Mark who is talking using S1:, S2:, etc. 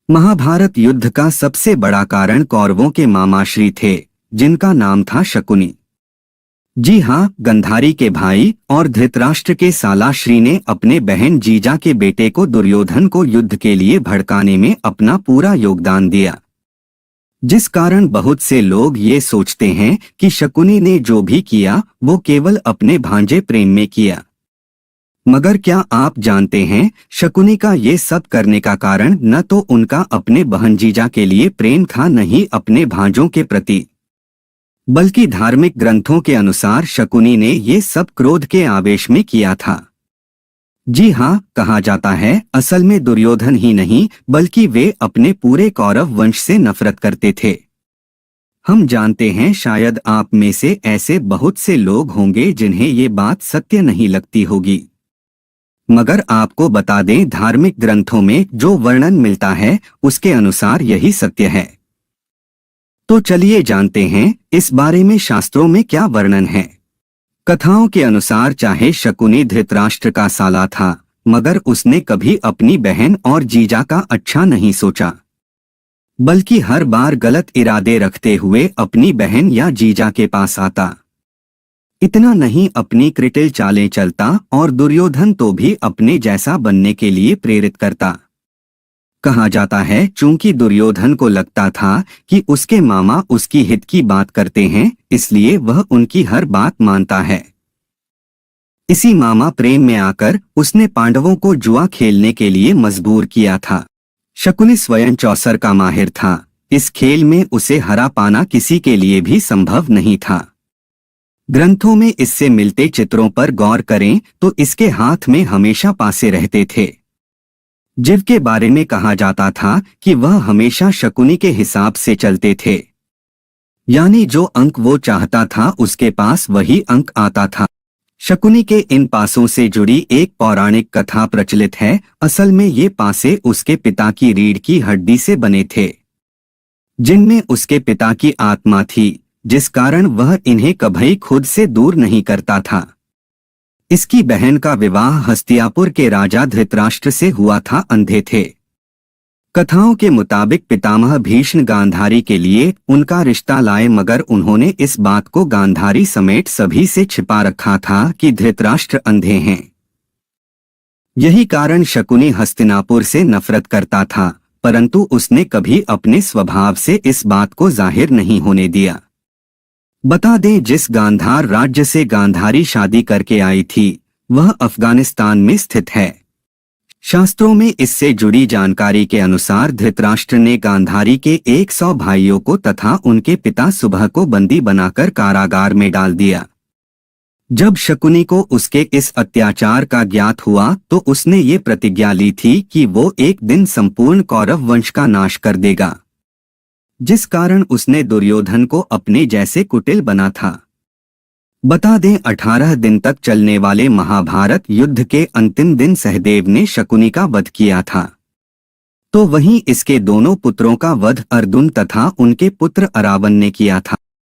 S1: महाभारत युद्ध का सबसे बड़ा कारण कौरवों के मामाश्री थे, जिनका नाम था शकुनी। जी हाँ, गंधारी के भाई और धृतराष्ट्र के साला श्री ने अपने बहन जीजा के बेटे को दुर्योधन को युद्ध के लिए भड़काने में अपना पूरा योगदान दिया, जिस कारण बहुत से लोग ये सोचते हैं कि शकुनी ने जो भी किया वो केवल अपने भांजे प्रेम में किया। मगर क्या आप जानते हैं, शकुनी का ये सब करने का कारण न तो उनका अपने बहन जीजा के लिए प्रेम था, न ही अपने भांजों के प्रति, बल्कि धार्मिक ग्रंथों के अनुसार शकुनी ने ये सब क्रोध के आवेश में किया था। जी हाँ, कहा जाता है असल में दुर्योधन ही नहीं बल्कि वे अपने पूरे कौरव वंश से नफरत करते थे। हम जानते हैं शायद आप में से ऐसे बहुत से लोग होंगे जिन्हें ये बात सत्य नहीं लगती होगी, मगर आपको बता दें धार्मिक ग्रंथों में जो वर्णन मिलता है उसके अनुसार यही सत्य है। तो चलिए जानते हैं इस बारे में शास्त्रों में क्या वर्णन है। कथाओं के अनुसार चाहे शकुनी धृतराष्ट्र का साला था, मगर उसने कभी अपनी बहन और जीजा का अच्छा नहीं सोचा, बल्कि हर बार गलत इरादे रखते हुए अपनी बहन या जीजा के पास आता। इतना नहीं, अपनी कृटिल चालें चलता और दुर्योधन तो भी अपने जैसा बनने के लिए प्रेरित करता। कहा जाता है चूंकि दुर्योधन को लगता था कि उसके मामा उसकी हित की बात करते हैं, इसलिए वह उनकी हर बात मानता है। इसी मामा प्रेम में आकर उसने पांडवों को जुआ खेलने के लिए मजबूर किया था। शकुनी स्वयं चौसर का माहिर था, इस खेल में उसे हरा पाना किसी के लिए भी संभव नहीं था। ग्रंथों में इससे मिलते चित्रों पर गौर करें तो इसके हाथ में हमेशा पासे रहते थे। जीव के बारे में कहा जाता था कि वह हमेशा शकुनी के हिसाब से चलते थे, यानी जो अंक वो चाहता था उसके पास वही अंक आता था। शकुनी के इन पासों से जुड़ी एक पौराणिक कथा प्रचलित है। असल में ये पासे उसके पिता की रीढ़ की हड्डी से बने थे, जिनमें उसके पिता की आत्मा थी, जिस कारण वह इन्हें कभी खुद से दूर नहीं करता था। इसकी बहन का विवाह हस्तिनापुर के राजा धृतराष्ट्र से हुआ था, अंधे थे। कथाओं के मुताबिक पितामह भीष्म गांधारी के लिए उनका रिश्ता लाए, मगर उन्होंने इस बात को गांधारी समेत सभी से छिपा रखा था कि धृतराष्ट्र अंधे हैं। यही कारण शकुनी हस्तिनापुर से नफरत करता था, परंतु उसने कभी अपने स्वभाव से इस बात को जाहिर नहीं होने दिया। बता दें जिस गांधार राज्य से गांधारी शादी करके आई थी वह अफगानिस्तान में स्थित है। शास्त्रों में इससे जुड़ी जानकारी के अनुसार धृतराष्ट्र ने गांधारी के 100 भाइयों को तथा उनके पिता सुबह को बंदी बनाकर कारागार में डाल दिया। जब शकुनी को उसके इस अत्याचार का ज्ञात हुआ तो उसने ये प्रतिज्ञा ली थी कि वो एक दिन संपूर्ण कौरव वंश का नाश कर देगा, जिस कारण उसने दुर्योधन को अपने जैसे कुटिल बना था। बता दें 18 दिन तक चलने वाले महाभारत युद्ध के अंतिम दिन सहदेव ने शकुनी का वध किया था, तो वहीं इसके दोनों पुत्रों का वध अर्जुन तथा उनके पुत्र अरावन ने किया था।